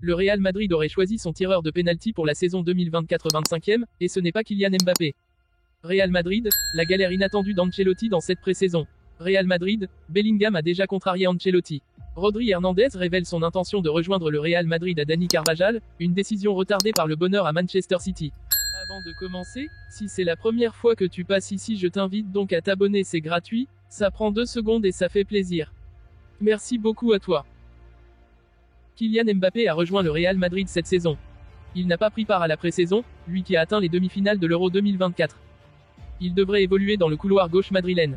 Le Real Madrid aurait choisi son tireur de pénalty pour la saison 2024-25e, et ce n'est pas Kylian Mbappé. Real Madrid, la galère inattendue d'Ancelotti dans cette pré-saison. Real Madrid, Bellingham a déjà contrarié Ancelotti. Rodri Hernandez révèle son intention de rejoindre le Real Madrid à Dani Carvajal, une décision retardée par le bonheur à Manchester City. Avant de commencer, si c'est la première fois que tu passes ici, je t'invite donc à t'abonner, c'est gratuit, ça prend 2 secondes et ça fait plaisir. Merci beaucoup à toi. Kylian Mbappé a rejoint le Real Madrid cette saison. Il n'a pas pris part à la pré-saison, lui qui a atteint les demi-finales de l'Euro 2024. Il devrait évoluer dans le couloir gauche madrilène.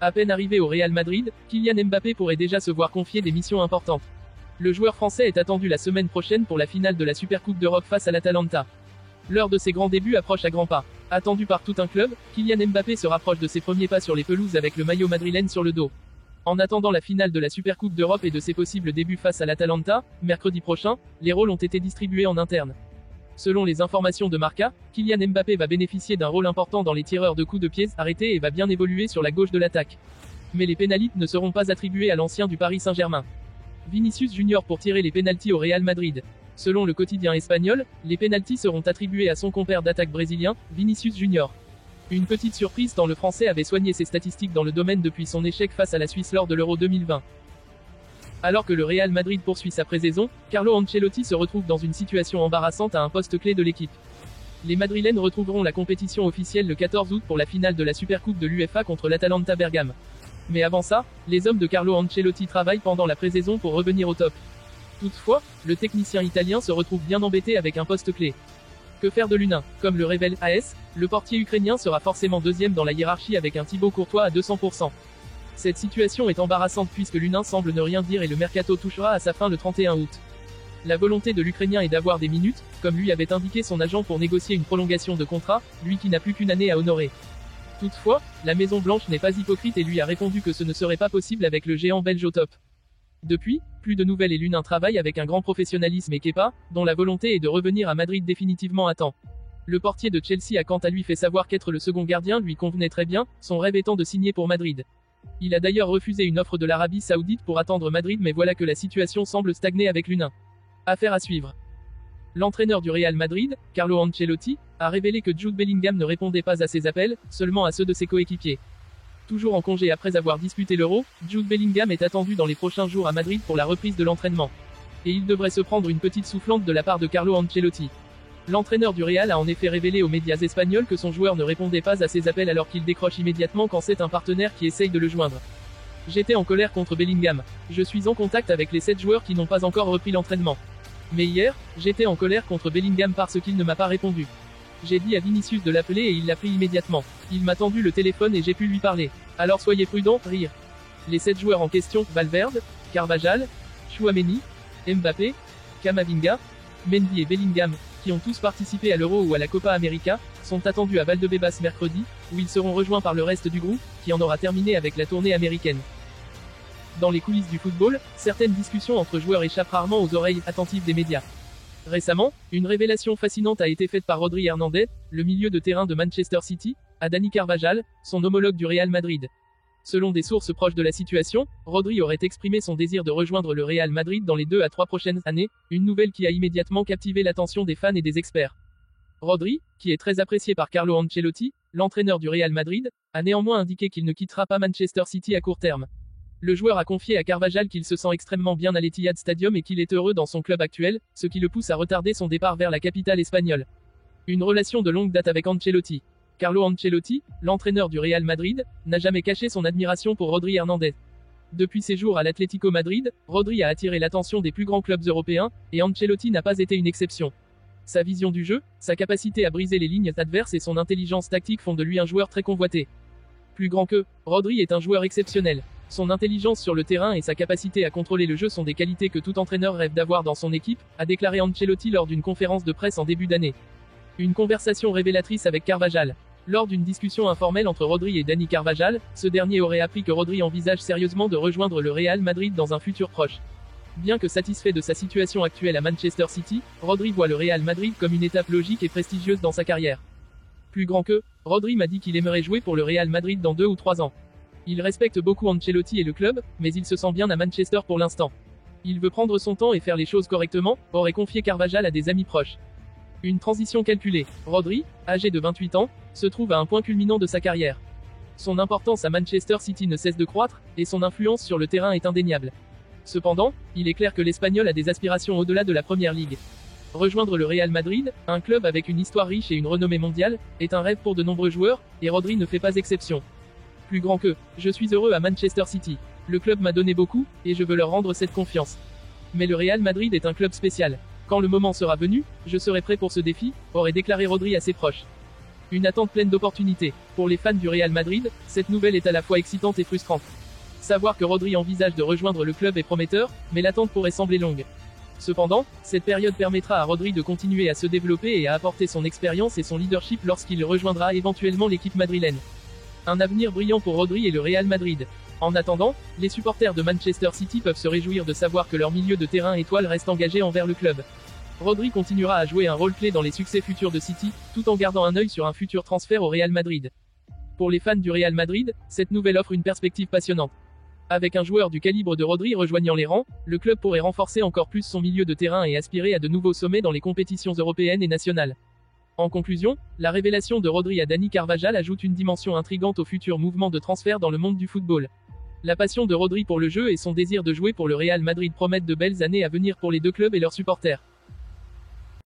À peine arrivé au Real Madrid, Kylian Mbappé pourrait déjà se voir confier des missions importantes. Le joueur français est attendu la semaine prochaine pour la finale de la Supercoupe d'Europe face à l'Atalanta. L'heure de ses grands débuts approche à grands pas. Attendu par tout un club, Kylian Mbappé se rapproche de ses premiers pas sur les pelouses avec le maillot madrilène sur le dos. En attendant la finale de la Supercoupe d'Europe et de ses possibles débuts face à l'Atalanta, mercredi prochain, les rôles ont été distribués en interne. Selon les informations de Marca, Kylian Mbappé va bénéficier d'un rôle important dans les tireurs de coups de pied arrêtés et va bien évoluer sur la gauche de l'attaque. Mais les pénalites ne seront pas attribués à l'ancien du Paris Saint-Germain. Vinicius Junior pour tirer les pénaltys au Real Madrid. Selon le quotidien espagnol, les pénaltys seront attribués à son compère d'attaque brésilien, Vinicius Junior. Une petite surprise tant le Français avait soigné ses statistiques dans le domaine depuis son échec face à la Suisse lors de l'Euro 2020. Alors que le Real Madrid poursuit sa pré-saison, Carlo Ancelotti se retrouve dans une situation embarrassante à un poste clé de l'équipe. Les Madrilènes retrouveront la compétition officielle le 14 août pour la finale de la Supercoupe de l'UEFA contre l'Atalanta Bergame. Mais avant ça, les hommes de Carlo Ancelotti travaillent pendant la pré-saison pour revenir au top. Toutefois, le technicien italien se retrouve bien embêté avec un poste clé. Que faire de l'U1? Comme le révèle AS, le portier ukrainien sera forcément deuxième dans la hiérarchie avec un Thibaut Courtois à 200%. Cette situation est embarrassante puisque l'U1 semble ne rien dire et le mercato touchera à sa fin le 31 août. La volonté de l'Ukrainien est d'avoir des minutes, comme lui avait indiqué son agent pour négocier une prolongation de contrat, lui qui n'a plus qu'une année à honorer. Toutefois, la Maison Blanche n'est pas hypocrite et lui a répondu que ce ne serait pas possible avec le géant belge au top. Depuis, plus de nouvelles et l'U1 travaille avec un grand professionnalisme et Kepa, dont la volonté est de revenir à Madrid définitivement à temps. Le portier de Chelsea a quant à lui fait savoir qu'être le second gardien lui convenait très bien, son rêve étant de signer pour Madrid. Il a d'ailleurs refusé une offre de l'Arabie Saoudite pour attendre Madrid mais voilà que la situation semble stagner avec l'U1. Affaire à suivre. L'entraîneur du Real Madrid, Carlo Ancelotti, a révélé que Jude Bellingham ne répondait pas à ses appels, seulement à ceux de ses coéquipiers. Toujours en congé après avoir disputé l'Euro, Jude Bellingham est attendu dans les prochains jours à Madrid pour la reprise de l'entraînement. Et il devrait se prendre une petite soufflante de la part de Carlo Ancelotti. L'entraîneur du Real a en effet révélé aux médias espagnols que son joueur ne répondait pas à ses appels alors qu'il décroche immédiatement quand c'est un partenaire qui essaye de le joindre. J'étais en colère contre Bellingham. Je suis en contact avec les 7 joueurs qui n'ont pas encore repris l'entraînement. Mais hier, j'étais en colère contre Bellingham parce qu'il ne m'a pas répondu. J'ai dit à Vinicius de l'appeler et il l'a pris immédiatement. Il m'a tendu le téléphone et j'ai pu lui parler. Alors soyez prudents, rire. Les 7 joueurs en question, Valverde, Carvajal, Tchouaméni, Mbappé, Camavinga, Mendy et Bellingham, qui ont tous participé à l'Euro ou à la Copa América, sont attendus à Valdebebas mercredi, où ils seront rejoints par le reste du groupe, qui en aura terminé avec la tournée américaine. Dans les coulisses du football, certaines discussions entre joueurs échappent rarement aux oreilles attentives des médias. Récemment, une révélation fascinante a été faite par Rodri Hernandez, le milieu de terrain de Manchester City, à Dani Carvajal, son homologue du Real Madrid. Selon des sources proches de la situation, Rodri aurait exprimé son désir de rejoindre le Real Madrid dans les 2 à 3 prochaines années, une nouvelle qui a immédiatement captivé l'attention des fans et des experts. Rodri, qui est très apprécié par Carlo Ancelotti, l'entraîneur du Real Madrid, a néanmoins indiqué qu'il ne quittera pas Manchester City à court terme. Le joueur a confié à Carvajal qu'il se sent extrêmement bien à l'Etihad Stadium et qu'il est heureux dans son club actuel, ce qui le pousse à retarder son départ vers la capitale espagnole. Une relation de longue date avec Ancelotti. Carlo Ancelotti, l'entraîneur du Real Madrid, n'a jamais caché son admiration pour Rodri Hernandez. Depuis ses jours à l'Atlético Madrid, Rodri a attiré l'attention des plus grands clubs européens, et Ancelotti n'a pas été une exception. Sa vision du jeu, sa capacité à briser les lignes adverses et son intelligence tactique font de lui un joueur très convoité. Plus grand que, Rodri est un joueur exceptionnel. Son intelligence sur le terrain et sa capacité à contrôler le jeu sont des qualités que tout entraîneur rêve d'avoir dans son équipe, a déclaré Ancelotti lors d'une conférence de presse en début d'année. Une conversation révélatrice avec Carvajal. Lors d'une discussion informelle entre Rodri et Dani Carvajal, ce dernier aurait appris que Rodri envisage sérieusement de rejoindre le Real Madrid dans un futur proche. Bien que satisfait de sa situation actuelle à Manchester City, Rodri voit le Real Madrid comme une étape logique et prestigieuse dans sa carrière. Plus grand que, Rodri m'a dit qu'il aimerait jouer pour le Real Madrid dans 2 ou 3 ans. Il respecte beaucoup Ancelotti et le club, mais il se sent bien à Manchester pour l'instant. Il veut prendre son temps et faire les choses correctement, aurait confié Carvajal à des amis proches. Une transition calculée. Rodri, âgé de 28 ans, se trouve à un point culminant de sa carrière. Son importance à Manchester City ne cesse de croître, et son influence sur le terrain est indéniable. Cependant, il est clair que l'Espagnol a des aspirations au-delà de la Première Ligue. Rejoindre le Real Madrid, un club avec une histoire riche et une renommée mondiale, est un rêve pour de nombreux joueurs, et Rodri ne fait pas exception. Plus grand que « Je suis heureux à Manchester City. Le club m'a donné beaucoup, et je veux leur rendre cette confiance. Mais le Real Madrid est un club spécial. Quand le moment sera venu, je serai prêt pour ce défi », aurait déclaré Rodri à ses proches. Une attente pleine d'opportunités. Pour les fans du Real Madrid, cette nouvelle est à la fois excitante et frustrante. Savoir que Rodri envisage de rejoindre le club est prometteur, mais l'attente pourrait sembler longue. Cependant, cette période permettra à Rodri de continuer à se développer et à apporter son expérience et son leadership lorsqu'il rejoindra éventuellement l'équipe madrilène. Un avenir brillant pour Rodri et le Real Madrid. En attendant, les supporters de Manchester City peuvent se réjouir de savoir que leur milieu de terrain étoile reste engagé envers le club. Rodri continuera à jouer un rôle clé dans les succès futurs de City, tout en gardant un œil sur un futur transfert au Real Madrid. Pour les fans du Real Madrid, cette nouvelle offre une perspective passionnante. Avec un joueur du calibre de Rodri rejoignant les rangs, le club pourrait renforcer encore plus son milieu de terrain et aspirer à de nouveaux sommets dans les compétitions européennes et nationales. En conclusion, la révélation de Rodri à Dani Carvajal ajoute une dimension intrigante au futur mouvement de transfert dans le monde du football. La passion de Rodri pour le jeu et son désir de jouer pour le Real Madrid promettent de belles années à venir pour les deux clubs et leurs supporters.